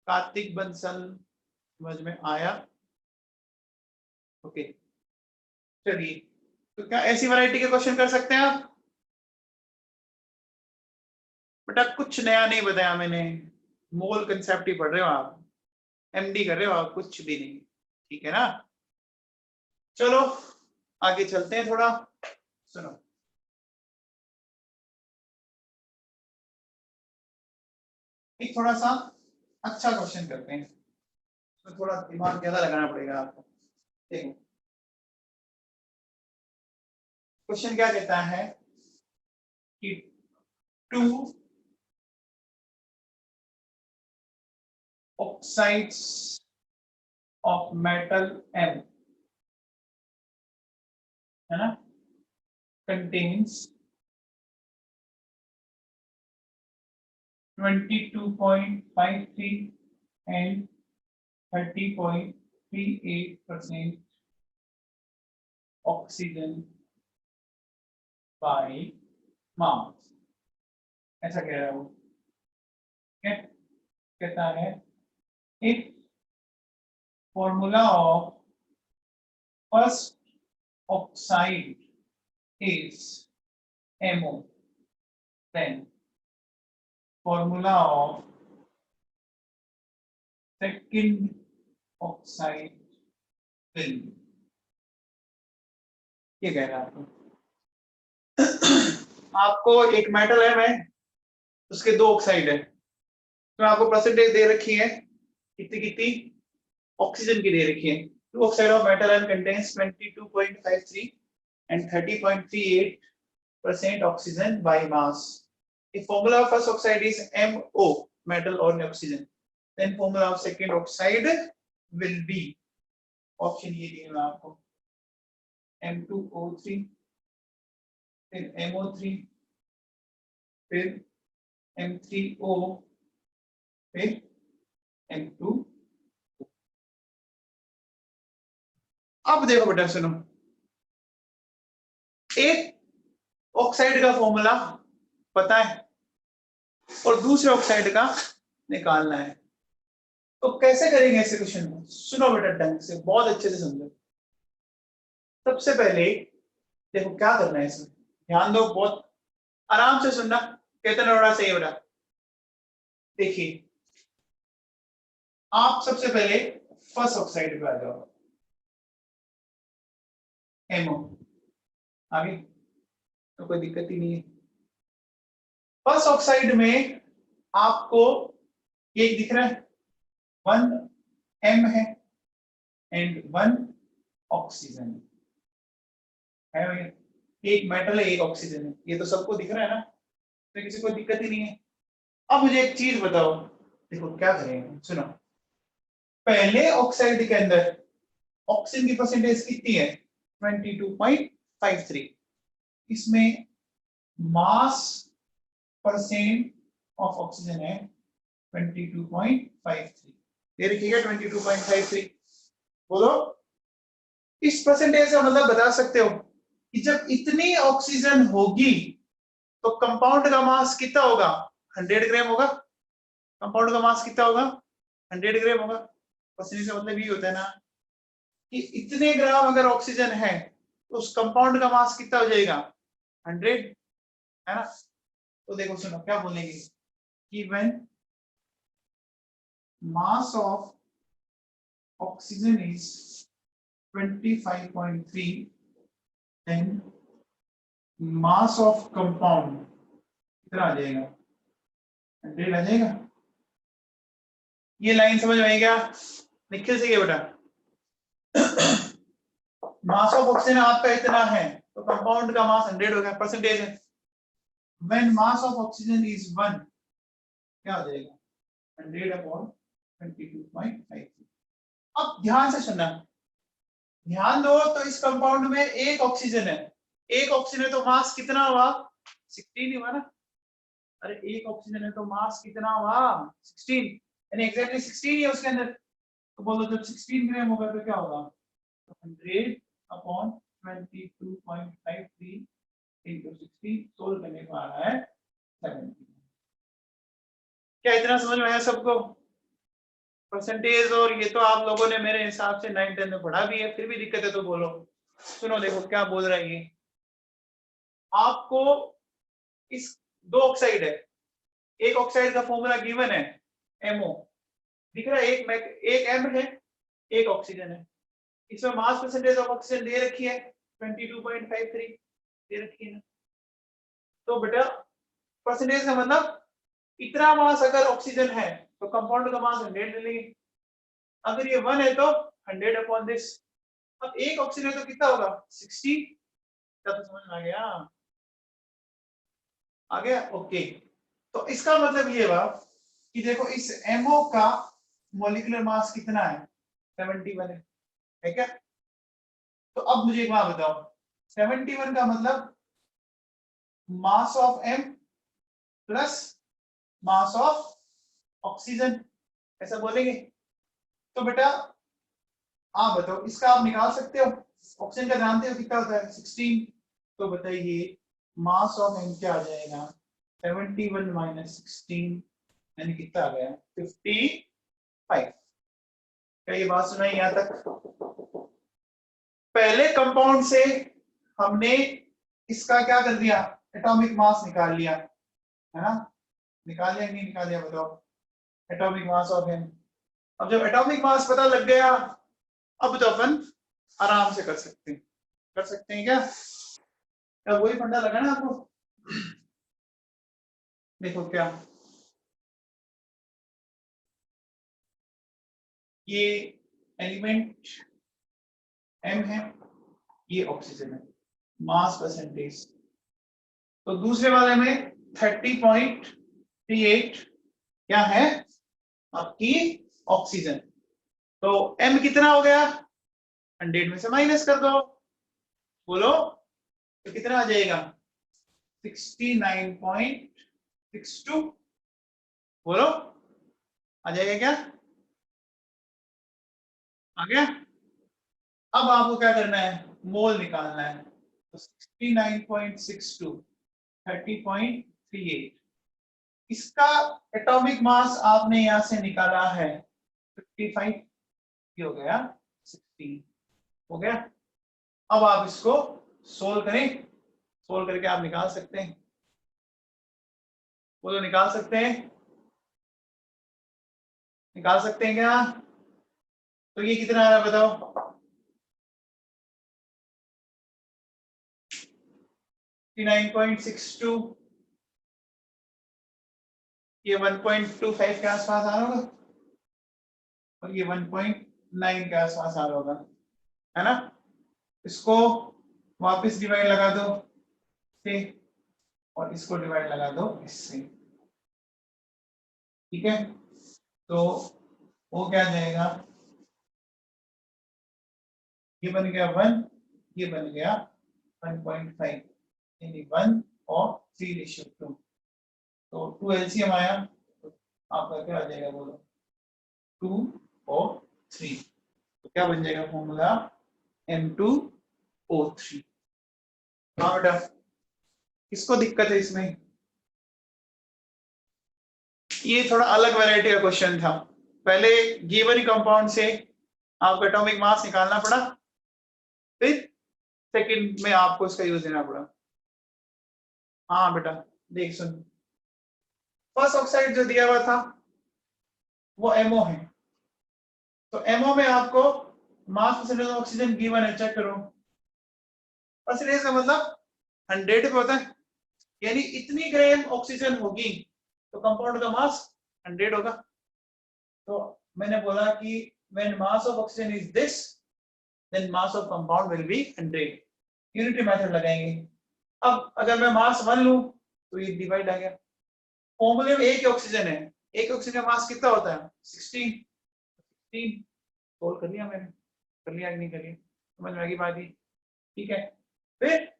कार्तिक बंसल समझ में आया, ओके। चलिए, तो क्या ऐसी वैरायटी के क्वेश्चन कर सकते हैं आप, बेटा कुछ नया नहीं बताया मैंने, मोल कंसेप्ट ही पढ़ रहे हो आप, एमडी कर रहे हो आप, कुछ भी नहीं, ठीक है ना। चलो आगे चलते हैं थोड़ा, सुनो एक थोड़ा सा अच्छा क्वेश्चन करते हैं, तो थोड़ा दिमाग ज्यादा लगाना पड़ेगा आपको। देखो क्वेश्चन क्या कहता है कि 2 oxides of metal M, है ना, contains 22.53 and 30.38% oxygen by mass, ऐसा कह रहा है वो, कहता है if formula of first oxide is MO, then formula of second oxide will, ये कह रहा है आपको एक मेटल है, मैं उसके 2 ऑक्साइड है, तो आपको परसेंटेज दे रखी है कितनी कितनी ऑक्सीजन की दे रखी है। Two oxide of metal and contains 22.53 and 30.38% oxygen by mass. If formula of first oxide is MO, metal or oxygen, then formula of second oxide will be option ये दिया मैं आपको M2O3, फिर MO3, फिर M3O, फिर M2। अब देखो बेटा सुनो, एक ऑक्साइड का फॉर्मूला पता है और दूसरे ऑक्साइड का निकालना है, तो कैसे करेंगे ऐसे क्वेश्चन को? सुनो बेटा ढंग से, बहुत अच्छे से समझो। सबसे पहले देखो क्या करना है इसमें, ध्यान दो, बहुत आराम से सुनना, कितना बड़ा सही बेटा। देखिए आप सबसे पहले फर्स्ट ऑक्साइड पे आ जाओ, एमओ आगे तो कोई दिक्कत ही नहीं है। फर्स्ट ऑक्साइड में आपको ये दिख रहा है 1 M है एंड 1 ऑक्सीजन है भैया, एक मेटल है एक ऑक्सीजन है, ये तो सबको दिख रहा है ना, तो किसी को दिक्कत ही नहीं है। अब मुझे एक चीज बताओ, देखो क्या करेंगे, सुनो। पहले ऑक्साइड के अंदर ऑक्सीजन की परसेंटेज कितनी है 22.53, इसमें मास परसेंट ऑफ ऑक्सीजन है 22.53, ये रखिएगा 22.53। बोलो इस परसेंटेज का मतलब बता सकते हो कि जब इतनी ऑक्सीजन होगी तो कंपाउंड का मास कितना होगा, 100 ग्राम होगा। कंपाउंड का मास कितना होगा, 100 ग्राम होगा। परसेंटेज का मतलब ये होता है ना कि इतने ग्राम अगर ऑक्सीजन है तो उस कंपाउंड का मास कितना हो जाएगा, 100, है ना। तो देखो सुनो क्या बोलेंगे कि when mass of oxygen is 25.3 then mass of compound कितना आ जाएगा, 100 आ जाएगा। ये लाइन समझ में आई क्या निखिल से, बेटा मास ऑफ ऑक्सीजन आपका इतना है तो कंपाउंड का मास 100 हो गया, परसेंटेज है। When mass of oxygen is 1 क्या हो जाएगा, 100/22.53। अब ध्यान से सुनना, ध्यान दो, तो इस कंपाउंड में एक ऑक्सीजन है, एक ऑक्सीजन है तो मास कितना हुआ, 16 हुआ ना। अरे एक ऑक्सीजन है तो मास कितना हुआ, 16, यानी एग्जैक्टली 16 ही है उसके अंदर। तो बोलो जब 16 ग्राम होगा तो क्या होगा, 100/22.53 into 60, सोल्व करने को आ रहा है 70। क्या इतना समझ में आया सबको परसेंटेज? और ये तो आप लोगों ने मेरे हिसाब से 9th 10th में पढ़ा भी है, फिर भी दिक्कत है तो बोलो। सुनो देखो क्या बोल रहा है ये, आपको इस दो ऑक्साइड है, एक ऑक्साइड का फॉर्मूला गिवन है MO दिख रहा है, एक M है एक ऑक्सीजन है, इसमें मास परसेंटेज ऑफ ऑक्सीजन दे रखी है 22.53 दे रखी है ना। तो बेटा परसेंटेज का मतलब इतना मास अगर ऑक्सीजन है तो कंपाउंड का मास 100 ले लेंगे, अगर ये 1 है तो 100/this। अब एक ऑक्सीजन तो कितना होगा 60, क्या तो समझ में आ गया, आ गया ओके। तो इसका मतलब ये हुआ कि देखो इस MO का मॉलिक्यूलर मास कितना है 71 है क्या। तो अब मुझे एक बात बताओ, 71 का मतलब mass of M plus mass of oxygen, ऐसा बोलेंगे। तो बेटा आप बताओ इसका आप निकाल सकते हो, ऑक्सीजन का जानते हो कितना होता है 16, तो बताइए मास ऑफ M क्या आ जाएगा 71 - 16 यानी कितना आ गया 55। क्या ये बात सुनाई यहाँ तक? पहले कंपाउंड से हमने इसका क्या कर दिया, एटॉमिक मास निकाल लिया, है ना, निकाल लिया नहीं निकाल लिया बताओ, एटॉमिक मास ऑफ M। अब जब एटॉमिक मास पता लग गया, अब तो अपन आराम से कर सकते हैं क्या, क्या वही फंडा लगा ना आपको। देखो क्या ये एलिमेंट M है, ये ऑक्सीजन है, मास परसेंटेज। तो दूसरे वाले में 30.38 क्या है आपकी ऑक्सीजन। तो M कितना हो गया, 100 में से माइनस कर दो, बोलो तो कितना आ जाएगा, 69.62, बोलो आ जाएगा क्या, आ गया। अब आपको क्या करना है, मोल निकालना है। तो 69.62 30.38, इसका एटॉमिक मास आपने यहां से निकाला है 55, ये हो गया 16, हो गया। अब आप इसको सोल्व करें, सोल्व करके आप निकाल सकते हैं, वो तो निकाल सकते हैं, निकाल सकते हैं क्या। तो ये कितना आ रहा है बताओ, 69.62, ये 1.25 के आसपास आ रहा होगा और ये 1.9 के आसपास आ रहा होगा, है ना। इसको वापस डिवाइड लगा दो से, और इसको डिवाइड लगा दो इससे, ठीक है। तो वो क्या जाएगा, ये बन गया 1, ये बन गया 1.5, यानी 1 और 3:2। तो 2 एलसीएम आया, तो आपका क्या आ जाएगा बोलो, 2 और 3। तो क्या बन जाएगा फॉर्मूला, M2O3। हाँ बेटा, किसको दिक्कत है इसमें, ये थोड़ा अलग वैरायटी का क्वेश्चन था। पहले गिवन कंपाउंड से आपको एटॉमिक मास निकालना पड़ा, फिर सेकंड में आपको इसका यूज देना पड़ा। हाँ बेटा देख सुन, फर्स्ट ऑक्साइड जो दिया हुआ था वो MO है, तो MO में आपको mass percentage of oxygen given है, चेक करो। परसेंटेज का मतलब 100 पे होता है, यानी इतनी ग्राम ऑक्सीजन होगी तो कंपाउंड का मास 100 होगा। तो मैंने बोला कि when mass of oxygen is this, then mass of compound will be 100। Unity method लगाएंगे। अब अगर मैं मास 1 लूं तो ये डिवाइड आ गया, फॉर्मूले में एक ऑक्सीजन है, एक ऑक्सीजन का मास कितना होता है 16, सोल्व कर लिया मैंने, कर लिया कि नहीं कर लिया, समझ में आ गई बात ही, ठीक है। फिर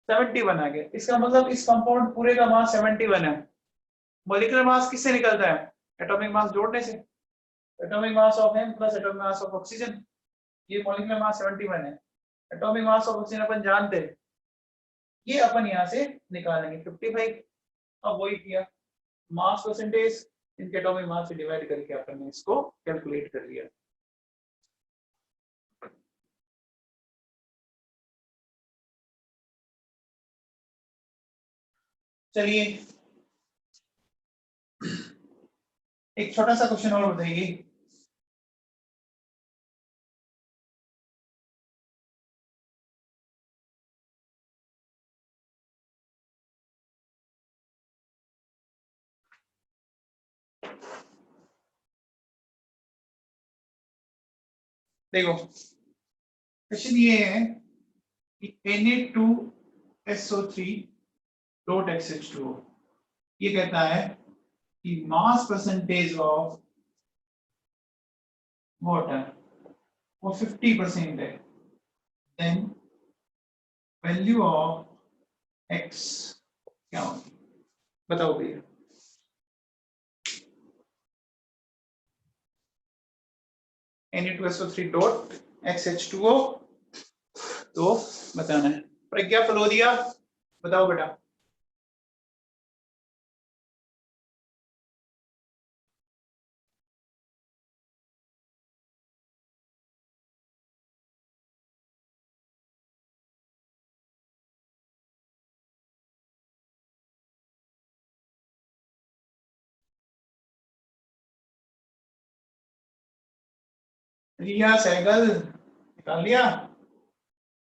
71 आ गया, इसका मतलब इस कंपाउंड पूरे का मास 71 है। मॉलिक्यूलर मास किससे निकलता है, एटॉमिक मास जोड़ने से, atomic mass of M plus atomic mass of oxygen, ये मॉलिक्यूलर मास 71 है। एटॉमिक मास ऑफ ऑक्सीजन अपन जानते हैं, ये अपन यहां से निकालेंगे 55। अब वही किया, मास परसेंटेज इनके एटॉमिक मास से डिवाइड करके अपन ने इसको कैलकुलेट कर लिया। चलिए एक छोटा सा क्वेश्चन और बताइए, देखो क्वेश्चन ये है कि Na2SO3.XH2O, ये कहता है कि मास परसेंटेज ऑफ वाटर वो 50% है, देन वैल्यू ऑफ X क्या होगी, बताओ भैया। Na2SO3.XH2O, तो बताना है। प्रज्ञा फलोदिया बताओ बेटा। रिया सहगल निकाल लिया,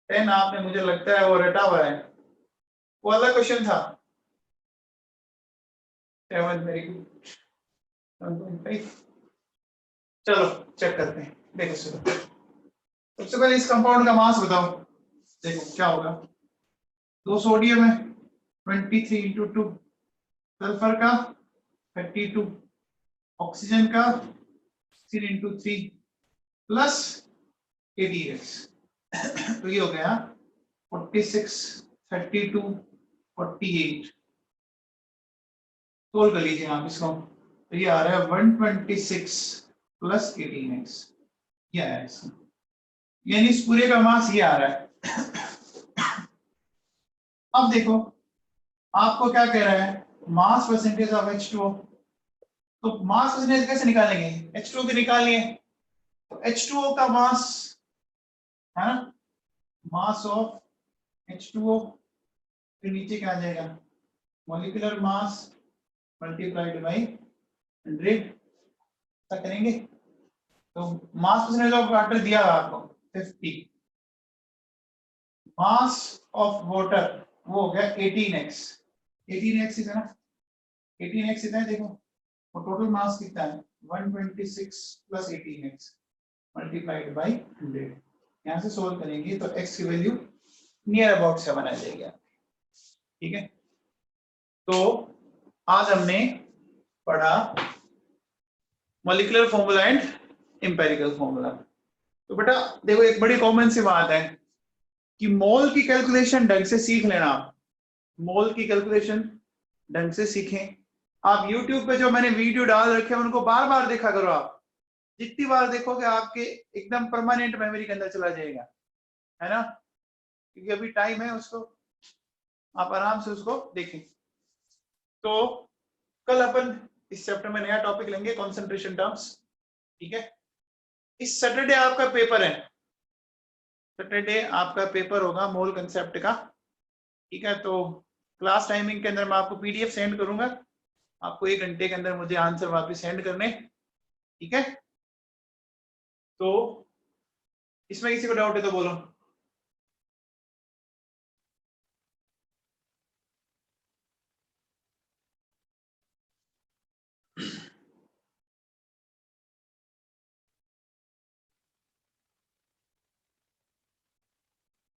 10 आपने, मुझे लगता है वो रटा हुआ है, वो अलग क्वेश्चन था। 7 वेरी गुड, 7.5। चलो चेक करते हैं, देखो सबसे पहले इस कंपाउंड का मास बताओ, देखो क्या होगा। 2 सोडियम है 23 इंटू 2, सल्फर का 32, ऑक्सीजन का 16 इंटू 3 प्लस 80x तो ये हो गया 46 32 48। सोल्व कर लीजिए आप इसको, तो ये आ रहा है 126 प्लस 18x, ये आया इसका, यानी इस पूरे का मास ये आ रहा है। अब देखो आपको क्या कह रहा है, मास परसेंटेज ऑफ H2O, तो मास परसेंटेज कैसे निकालेंगे, H2O की निकालिए, तो H2O का मास है ना, मास ऑफ H2O फिर नीचे क्या आ जाएगा, मॉलिक्यूलर मास मल्टीप्लाइड बाय 100 ऐसा करेंगे, तो मास परसेंटेज ऑफ वाटर दिया हुआ आपको 50, मास ऑफ वाटर वो हो गया 18x, 18x है ना, 18x कितना है देखो, वो टोटल मास कितना है 126 प्लस 18x मल्टीप्लाइड बाय 100, यहाँ से सोल्व करेंगे तो x की वैल्यू नियर अबाउट 7 आ जाएगी, ठीक है। तो आज हमने पढ़ा molecular formula and empirical formula. तो बेटा देखो एक बड़ी कॉमन सी बात है कि मोल की कैलकुलेशन ढंग से सीख लेना, आप मोल की कैलकुलेशन ढंग से सीखें। आप YouTube पे जो मैंने वीडियो डाल रखे हैं उनको बार बार देखा करो, आप जितनी बार देखोगे आपके एकदम परमानेंट मेमोरी के अंदर चला जाएगा, है ना, क्योंकि अभी टाइम है, उसको आप आराम से उसको देखें। तो कल अपन इस चैप्टर में नया टॉपिक लेंगे कॉन्सेंट्रेशन टर्म्स, ठीक है। इस सैटरडे आपका पेपर है, सैटरडे आपका पेपर होगा मोल कंसेप्ट का, ठीक है। तो क्लास टाइमिंग के अंदर मैं आपको PDF सेंड करूंगा, आपको 1 घंटे के अंदर मुझे आंसर वापस सेंड करने, ठीक है। तो इसमें किसी को डाउट है तो बोलो।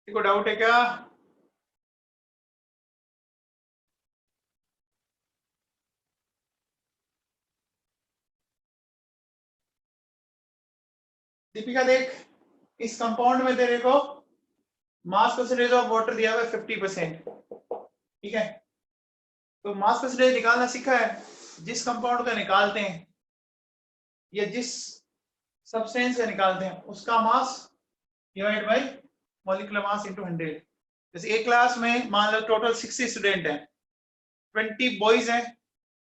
किसी को डाउट है क्या? दीपिका देख, इस कंपाउंड में तेरे को मास परसेंटेज ऑफ वाटर दिया हुआ है 50%, ठीक है। तो मास परसेंटेज निकालना सीखा है, जिस कंपाउंड का निकालते हैं या जिस सब्सटेंस का निकालते हैं उसका mass divide by molecular mass into 100। जैसे एक क्लास में मान लो टोटल 60 स्टूडेंट हैं, 20 बॉयज हैं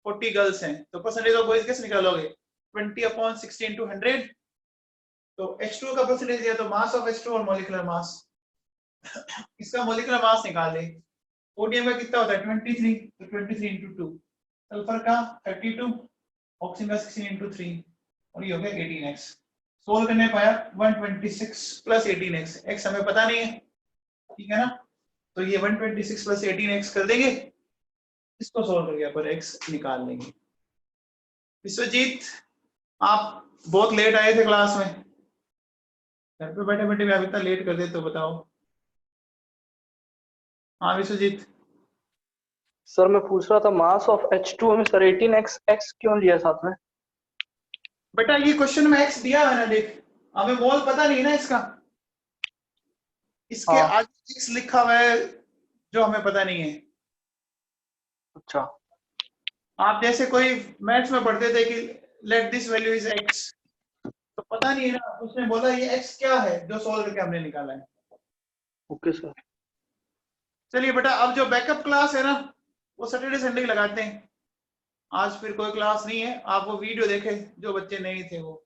40 गर्ल्स हैं, तो परसेंटेज ऑफ बॉयज कैसे निकालोगे, 20/60 इंटू 100। तो H2O का परसेंटेज दिया तो मास ऑफ H2O और मॉलिक्यूलर मास, इसका मॉलिक्यूलर मास निकाल ले। सोडियम का कितना होता है 23, तो 23 इंटू 2, सल्फर का 32, ऑक्सीजन का 16 इंटू 3 और ये हो गया 18x। सोल्व करने पाया 126 प्लस 18x, x हमें पता नहीं है, ठीक है ना, तो ये 126 प्लस 18x कर देंगे, इसको सोल्व करके अपन x निकाल लेंगे। विश्वजीत आप बहुत लेट आए थे क्लास में, घर पे बैठे बैठे भी आप इतना लेट कर दे तो बताओ। हाँ विश्वजीत। सर मैं पूछ रहा था मास ऑफ H2O में सर 18x x क्यों लिया साथ में? बेटा ये क्वेश्चन में x दिया है ना, देख हमें मोल पता नहीं ना इसका, इसके हाँ। आगे x लिखा हुआ है जो हमें पता नहीं है। अच्छा। आप जैसे कोई मैथ्स में पढ़ते थे कि let this value is x, तो पता नहीं है ना, उसने बोला ये x क्या है जो सोल्व करके हमने निकाला है। Okay sir. चलिए बेटा अब जो बैकअप क्लास है ना वो सैटरडे संडे लगाते हैं, आज फिर कोई क्लास नहीं है, आप वो वीडियो देखें जो बच्चे नहीं थे वो।